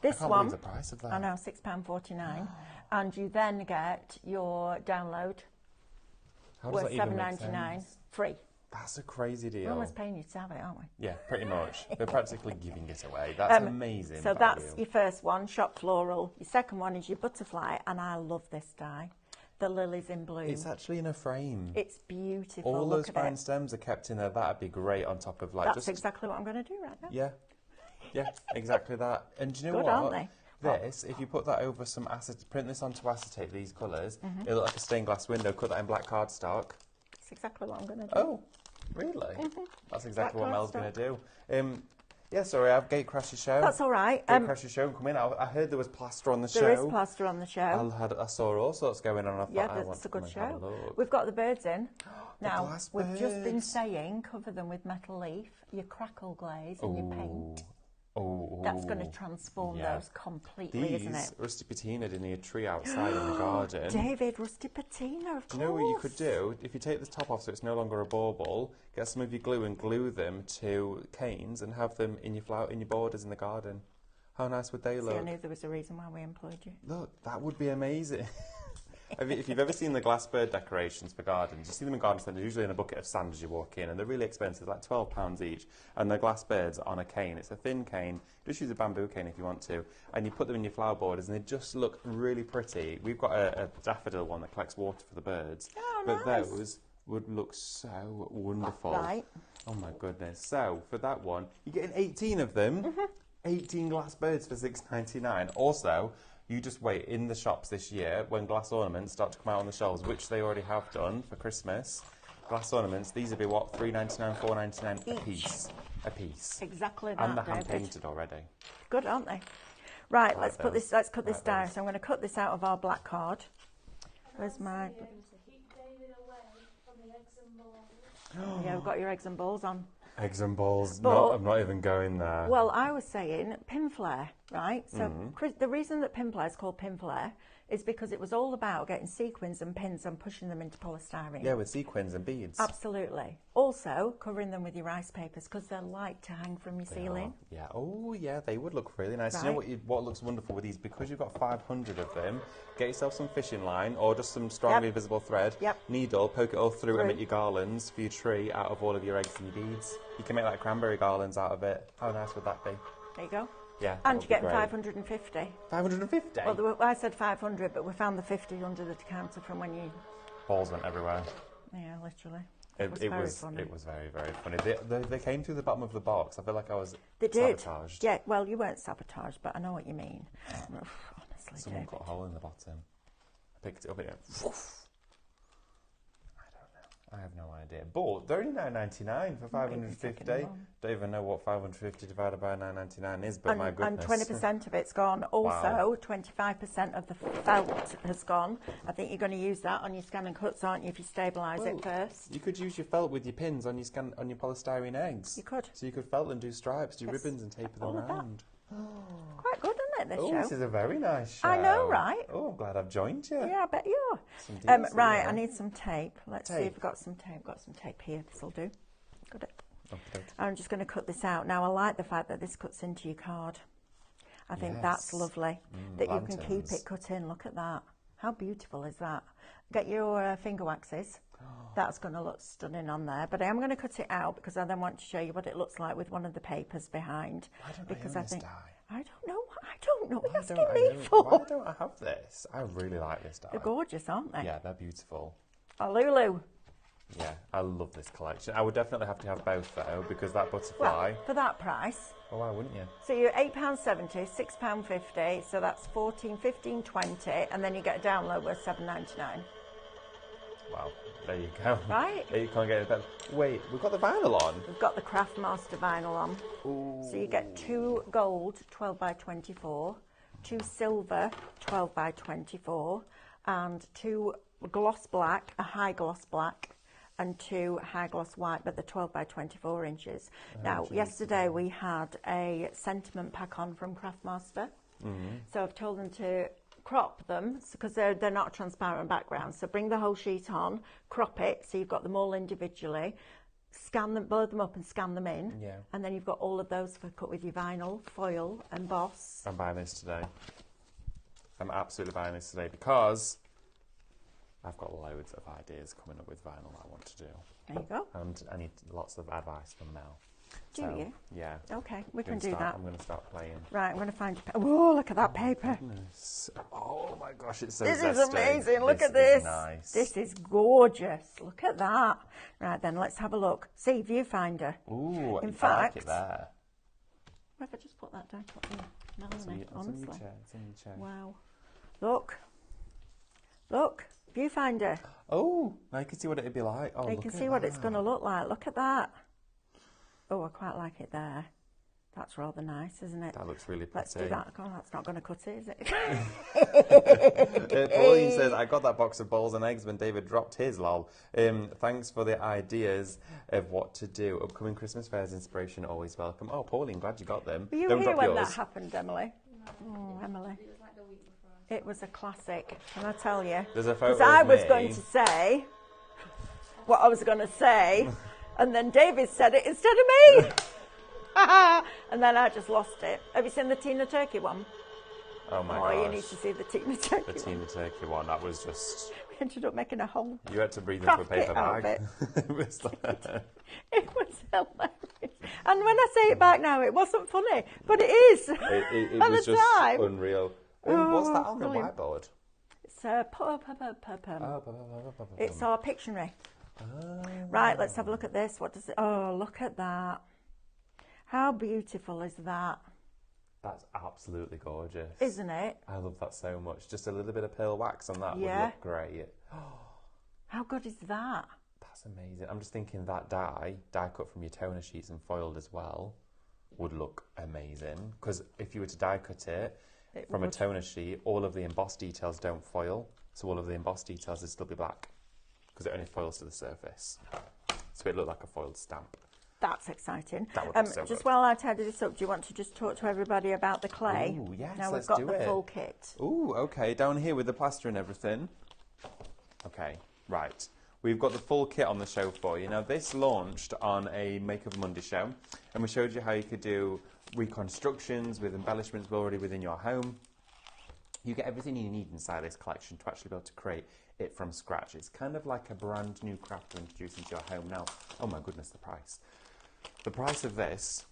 A: this
B: I can't
A: one,
B: believe the price of that.
A: I know, £6.49, and you then get your download
B: How does
A: worth
B: that even make
A: $7.99
B: sense?
A: free.
B: That's a crazy
A: We're
B: deal.
A: almost paying you to have it, aren't we?
B: Yeah, pretty much. We're practically giving it away. That's amazing.
A: So
B: value.
A: that's your first one, shop floral. Your second one is your butterfly, and I love this die. The lilies in bloom.
B: It's actually in a frame.
A: It's beautiful.
B: All
A: Look
B: those
A: at
B: fine
A: it.
B: stems are kept in there. That'd be great on top of like
A: That's
B: just
A: exactly what I'm going to do right now.
B: yeah, yeah, exactly that. And do you know
A: Good,
B: what?
A: aren't they?
B: This, if you put that over some acetate, print this onto acetate, these colours, it'll look like a stained glass window. Cut that in black cardstock.
A: That's exactly what I'm going to do.
B: Oh, really? That's exactly
A: Black
B: what Mel's going
A: cardstock.
B: to do. Yeah, sorry, I've Gate Crash's show.
A: That's all right.
B: Gate Crash's show come in. I heard there was plaster on the
A: There is
B: show.
A: plaster on the show.
B: I saw all sorts going on. I thought,
A: Yeah,
B: I want
A: that's
B: to
A: a good
B: come and have
A: show.
B: a look.
A: We've got the birds in. Now,
B: glass
A: we've just been
B: birds.
A: saying cover them with metal leaf, your crackle glaze and your paint.
B: Oh,
A: That's going to transform
B: yeah.
A: those completely, isn't it?
B: These rusty patina in a tree outside in the garden.
A: David, rusty patina, of course.
B: Do you know what you could do? If you take the top off so it's no longer a bauble, get some of your glue and glue them to canes and have them in your borders in the garden. How nice would they
A: See,
B: look?
A: I knew there was a reason why we employed you.
B: Look, that would be amazing. If you've ever seen the glass bird decorations for gardens, you see them in garden centres, usually in a bucket of sand as you walk in, and they're really expensive, like £12 each, and they're glass birds on a cane. It's a thin cane, just use a bamboo cane if you want to, and you put them in your flower borders, and they just look really pretty. We've got a daffodil one that collects water for the birds,
A: Oh,
B: but
A: nice.
B: those would look so wonderful.
A: Right.
B: Oh my goodness. So, for that one, you're getting 18 of them, 18 glass birds for $6.99. Also, you just wait in the shops this year when glass ornaments start to come out on the shelves, which they already have done for Christmas. Glass ornaments, these would be what, $3.99, $4.99 a piece. A piece.
A: Exactly that,
B: And they're hand
A: David.
B: painted already.
A: Good, aren't they? Right,
B: Like
A: let's cut
B: those.
A: this. Let's cut this
B: Like
A: down.
B: those.
A: So I'm going to cut this out of our black card. Where's my?
C: To keep David away from the eggs and balls.
A: Yeah, we've got your eggs and balls on.
B: Eggs and balls.
A: But-
B: I'm not even going there.
A: Well, I was saying pin flare, right? So
B: Mm-hmm.
A: the reason that pin flare is called pin flare is because it was all about getting sequins and pins and pushing them into polystyrene.
B: Yeah, with sequins and beads.
A: Absolutely. Also, covering them with your rice papers because they're light to hang from your
B: They
A: ceiling.
B: are. Yeah. Oh, yeah. They would look really nice. You know
A: Right.
B: what looks wonderful with these? Because you've got 500 of them. Get yourself some fishing line or just some strongly
A: Yep.
B: visible thread.
A: Yep.
B: Needle. Poke it all through and
A: Through.
B: make your garlands for your tree out of all of your eggs and your beads. You can make like cranberry garlands out of it. How nice would that be?
A: There you go.
B: Yeah. that
A: And
B: would
A: you're
B: be
A: getting
B: great.
A: 550.
B: 550.
A: Well, I said 500, but we found the 50 under the counter from when you...
B: Balls went everywhere.
A: Yeah, literally.
B: It was
A: funny.
B: It was very, very funny. They came through the bottom of the box. I feel like I was
A: They did.
B: sabotaged.
A: Yeah, well, you weren't sabotaged, but I know what you mean. Honestly,
B: Someone
A: David.
B: cut a hole in the bottom. I picked it up and it went, woof. I have no idea. But they're only $9.99 for 550. Don't even know what 550 divided by 9.99 is, but my goodness.
A: And 20% of it's gone. Also, 25% of the felt has gone. I think you're going to use that on your scan and cuts, aren't you, if you stabilise it first?
B: You could use your felt with your pins on your polystyrene eggs.
A: You could.
B: So you could felt and do stripes, do ribbons and taper them
A: all of that.
B: around.
A: Quite good, isn't it, this show?
B: This is a very nice show.
A: I know, right?
B: Oh, I'm glad I've joined you.
A: Yeah, I bet you are. Right, I need some tape. Let's see if I've got some tape. Got some tape here. This'll do. Got it.
B: Okay.
A: I'm just going to cut this out. Now, I like the fact that this cuts into your card. I think that's lovely. That you can keep it cut in. Look at that. How beautiful is that? Get your finger waxes. That's going to look stunning on there. But I am going to cut it out because I then want to show you what it looks like with one of the papers behind.
B: Why don't
A: because
B: I own this die?
A: I don't know. I don't know. What are you asking me for?
B: Why don't I have this? I really like this die.
A: They're gorgeous, aren't they?
B: Yeah, they're beautiful.
A: Oh, Lulu.
B: Yeah, I love this collection. I would definitely have to have both though, because that butterfly.
A: Well, for that price.
B: Well, why wouldn't you?
A: So you're £8.70, £6.50, so that's $14, $15, $20, and then you get a download worth $7.99.
B: Wow, there you go.
A: Right?
B: You can't get it better. Wait, we've got the vinyl on.
A: We've got the Craft Master vinyl on.
B: Ooh.
A: So you get 2 gold 12 by 24, 2 silver 12 by 24, and 2 gloss black, a high gloss black, and 2 high gloss white, but they're 12 by 24 inches. Now, yesterday we had a sentiment pack on from Craftmaster. So I've told them to crop them because they're not a transparent background. So bring the whole sheet on, crop it so you've got them all individually, scan them, blow them up and scan them in.
B: Yeah.
A: And then you've got all of those for cut with your vinyl, foil, emboss.
B: I'm buying this today. I'm absolutely buying this today because I've got loads of ideas coming up with vinyl that I want to do.
A: There you go.
B: And I need lots of advice from Mel.
A: Do you?
B: Yeah.
A: Okay, we can do that.
B: I'm going to start playing.
A: Right, I'm going to find your Oh, look at that paper.
B: Goodness. Oh my gosh, it's so
A: This
B: zesty.
A: is amazing. Look at
B: This
A: this.
B: is nice.
A: This is gorgeous. Look at that. Right then, let's have a look. See, viewfinder.
B: Ooh,
A: In
B: I
A: fact,
B: like it there.
A: What if I just put that down?
B: It's on
A: Honestly.
B: your chair. It's on your chair.
A: Wow. Look. Look. Viewfinder.
B: Oh, now you can see what it'd be like. Oh,
A: You can see what it's going to look like. Look at that. Oh, I quite like it there. That's rather nice, isn't it?
B: That looks really pretty.
A: Let's do that. Oh, that's not going to cut it, is it?
B: Pauline says, I got that box of balls and eggs when David dropped his, lol. Thanks for the ideas of what to do. Upcoming Christmas fairs inspiration always welcome. Oh, Pauline, glad you got them.
A: Were you
B: Don't
A: here
B: drop
A: when
B: yours.
A: that happened, Emily?
C: No,
A: Oh, Emily.
C: it was like the week before.
A: It was a classic, can I tell you?
B: There's a photo
A: Because I
B: of
A: was
B: me.
A: going to say what I was going to say, and then David said it instead of me. And then I just lost it. Have you seen the Tina Turkey one?
B: Oh my
A: Oh,
B: gosh.
A: you need to see the Tina Turkey
B: The
A: one.
B: Tina Turkey one, that was just...
A: We ended up making a whole...
B: You had to breathe into a
A: Craft
B: paper
A: it out of
B: bag.
A: it.
B: It was like...
A: It was hilarious. And when I say it back now, it wasn't funny, but it is.
B: It
A: At
B: was
A: the
B: just
A: time.
B: unreal. What's that on
A: brilliant.
B: the whiteboard?
A: It's
B: Oh,
A: It's our pictionary. Right, let's have a look at this. What does it... Oh, look at that. How beautiful is that?
B: That's absolutely gorgeous.
A: Isn't it?
B: I love that so much. Just a little bit of pearl wax on that would
A: Yeah.
B: look great.
A: How good is that?
B: That's amazing. I'm just thinking that die cut from your toner sheets and foiled as well, would look amazing. Because if you were to die cut it from a toner sheet, all of the embossed details don't foil. So all of the embossed details would still be black. Because it only foils to the surface. So it looked like a foiled stamp.
A: That's exciting.
B: That would be so
A: just
B: good.
A: while I tidy this up, do you want to just talk to everybody about the clay?
B: Ooh, yes,
A: now
B: let's
A: we've got
B: do
A: the
B: it.
A: full kit.
B: Ooh, okay, down here with the plaster and everything. Okay, right. We've got the full kit on the show for you. Now, this launched on a Make of Monday show, and we showed you how you could do reconstructions with embellishments already within your home. You get everything you need inside this collection to actually be able to create it from scratch. It's kind of like a brand new craft to introduce into your home. Now, oh my goodness, the price. The price of this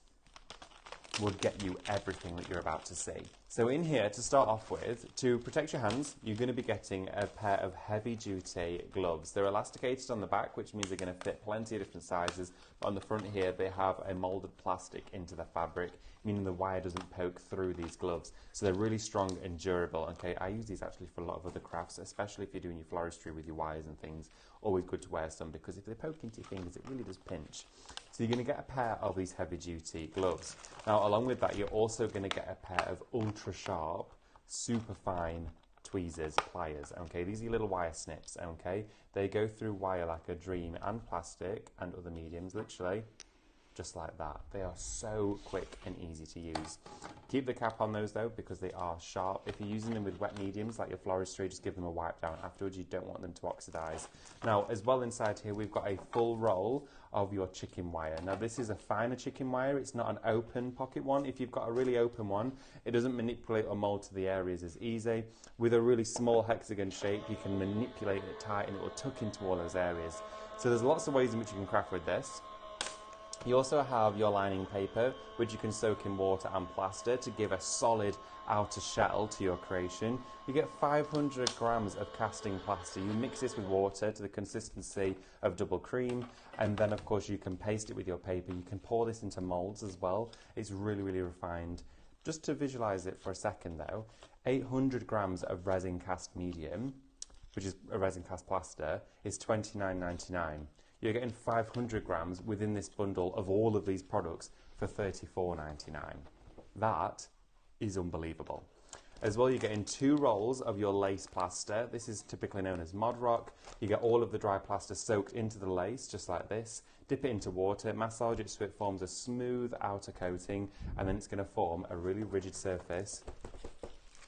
B: would get you everything that you're about to see. So in here, to start off with, to protect your hands, you're going to be getting a pair of heavy-duty gloves. They're elasticated on the back, which means they're going to fit plenty of different sizes. But on the front here, they have a moulded plastic into the fabric, meaning the wire doesn't poke through these gloves. So they're really strong and durable. Okay, I use these actually for a lot of other crafts, especially if you're doing your floristry with your wires and things. Always good to wear some, because if they poke into your fingers, it really does pinch. So you're going to get a pair of these heavy-duty gloves. Now, along with that, you're also going to get a pair of ultra-sharp, super fine tweezers, pliers. Okay, these are your little wire snips. Okay, they go through wire like a dream, and plastic and other mediums, literally. Just like that. They are so quick and easy to use. Keep the cap on those though, because they are sharp. If you're using them with wet mediums like your floristry, just give them a wipe down afterwards. You don't want them to oxidize. Now, as well inside here, we've got a full roll of your chicken wire. Now, this is a finer chicken wire. It's not an open pocket one. If you've got a really open one, it doesn't manipulate or mold to the areas as easy. With a really small hexagon shape, you can manipulate it tight and it will tuck into all those areas. So there's lots of ways in which you can craft with this. You also have your lining paper, which you can soak in water and plaster to give a solid outer shell to your creation. You get 500 grams of casting plaster. You mix this with water to the consistency of double cream, and then of course you can paste it with your paper. You can pour this into moulds as well. It's really, really refined. Just to visualize it for a second though, 800 grams of resin cast medium, which is a resin cast plaster, is $29.99. You're getting 500 grams within this bundle of all of these products for $34.99. That is unbelievable. As well, you're getting 2 rolls of your lace plaster. This is typically known as Mod Rock. You get all of the dry plaster soaked into the lace, just like this. Dip it into water, massage it so it forms a smooth outer coating, and then it's going to form a really rigid surface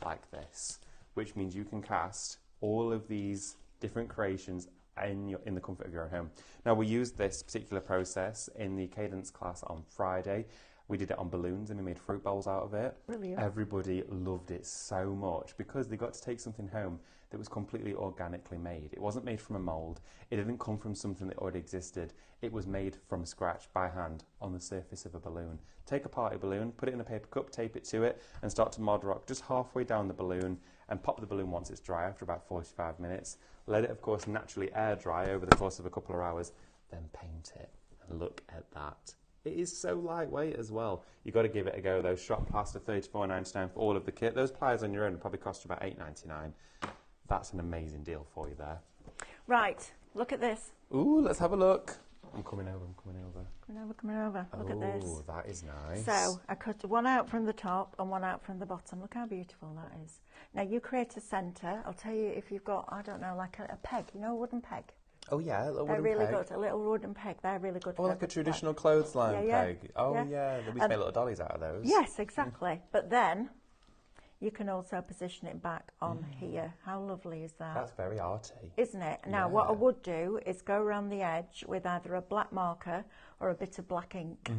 B: like this, which means you can cast all of these different creations in the comfort of your own home. Now, we used this particular process in the Cadence class on Friday. We did it on balloons and we made fruit bowls out of it.
A: Brilliant.
B: Everybody loved it so much because they got to take something home that was completely organically made. It wasn't made from a mould. It didn't come from something that already existed. It was made from scratch by hand on the surface of a balloon. Take a party balloon, put it in a paper cup, tape it to it, and start to Mod Rock just halfway down the balloon, and pop the balloon once it's dry after about 45 minutes. Let it, of course, naturally air dry over the course of a couple of hours, then paint it. And look at that. It is so lightweight as well. You've got to give it a go though. Shop plaster, $34.99 for all of the kit. Those pliers on your own will probably cost you about $8.99. That's an amazing deal for you there.
A: Right, look at this.
B: Ooh, let's have a look. I'm coming over.
A: Coming over. Look at this.
B: Oh, that is nice.
A: So I cut one out from the top and one out from the bottom. Look how beautiful that is. Now you create a centre. I'll tell you if you've got, I don't know, like a peg, you know, a wooden peg.
B: Oh yeah, a little
A: They're
B: wooden
A: really
B: peg.
A: good. A little wooden peg. They're really good.
B: Oh, like a traditional clothesline
A: yeah,
B: peg. Oh yeah, we make little dollies out of those.
A: Yes, exactly. But then you can also position it back on here. How lovely is that?
B: That's very arty.
A: Isn't it? Now, what I would do is go around the edge with either a black marker or a bit of black ink,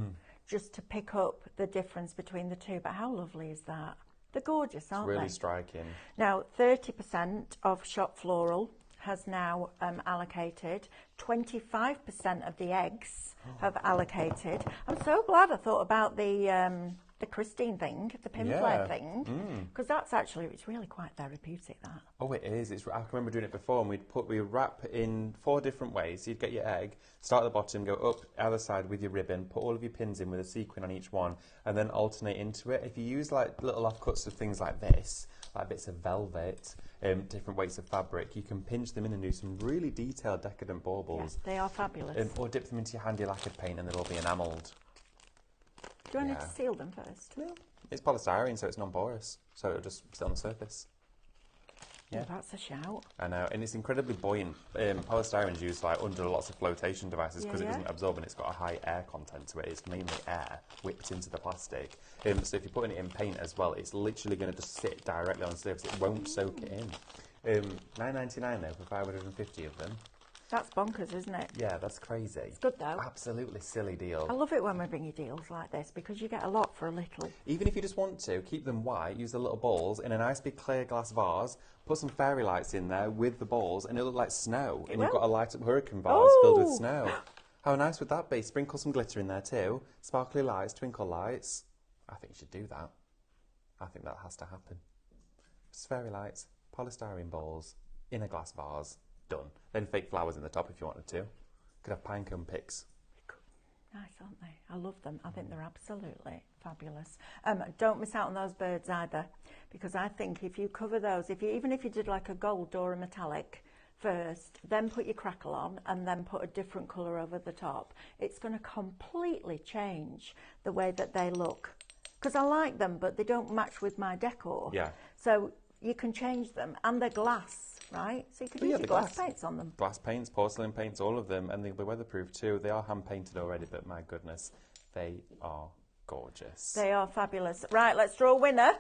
A: just to pick up the difference between the two. But how lovely is that? They're gorgeous, aren't they?
B: Really striking.
A: Now, 30% of Shop Floral has now allocated. 25% of the eggs have allocated. I'm so glad I thought about the Christine thing, the pin play thing, because it's really quite therapeutic, that.
B: Oh, it is. I can remember doing it before, and we wrap in 4 different ways. So you'd get your egg, start at the bottom, go up either side with your ribbon, put all of your pins in with a sequin on each one, and then alternate into it. If you use like little offcuts of things like this, like bits of velvet, different weights of fabric, you can pinch them in and do some really detailed, decadent baubles.
A: Yeah, they are fabulous.
B: Or dip them into your handy lacquered paint, and they'll be enamelled.
A: Do you want to seal them first?
B: Yeah. It's polystyrene, so it's non-porous, so it'll just sit on the surface.
A: Yeah, oh, that's a shout.
B: I know, and it's incredibly buoyant. Polystyrene is used like under lots of flotation devices because it doesn't absorb and it's got a high air content to it. It's mainly air whipped into the plastic. So if you're putting it in paint as well, it's literally going to just sit directly on the surface. It won't soak it in. $9.99 though for 550 of them.
A: That's bonkers, isn't it?
B: Yeah, that's crazy.
A: It's good though.
B: Absolutely silly deal.
A: I love it when we bring you deals like this because you get a lot for a little.
B: Even if you just want to, keep them white, use the little balls in a nice big clear glass vase, put some fairy lights in there with the balls and it'll look like snow. And you've got a light up hurricane vase filled with snow. How nice would that be? Sprinkle some glitter in there too. Sparkly lights, twinkle lights. I think you should do that. I think that has to happen. Just fairy lights, polystyrene balls, in a glass vase, done. Then fake flowers in the top if you wanted to. Could have pinecone picks.
A: Nice, aren't they? I love them. I think they're absolutely fabulous. Don't miss out on those birds either, because I think if you cover those, even if you did like a gold or a metallic first, then put your crackle on and then put a different colour over the top, it's going to completely change the way that they look. Because I like them, but they don't match with my decor.
B: Yeah.
A: So you can change them, and they're glass, right? So you could use your glass paints on them.
B: Glass paints, porcelain paints, all of them, and they'll be weatherproof too. They are hand painted already, but my goodness, they are gorgeous.
A: They are fabulous. Right, let's draw a winner.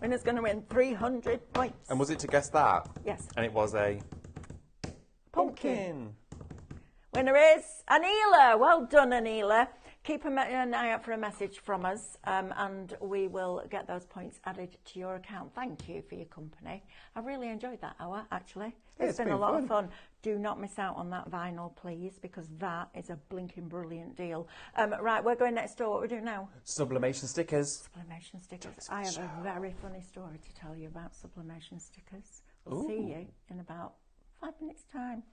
A: Winner's going to win 300 points.
B: And was it to guess that?
A: Yes.
B: And it was a
A: pumpkin. Winner is Anila. Well done, Anila. Keep an eye out for a message from us, and we will get those points added to your account. Thank you for your company. I really enjoyed that hour, actually. It's been a lot of fun. Do not miss out on that vinyl, please, because that is a blinking brilliant deal. Right, we're going next door. What are we doing now?
B: Sublimation stickers.
A: Sublimation stickers. I have a very funny story to tell you about sublimation stickers. We'll see you in about 5 minutes' time.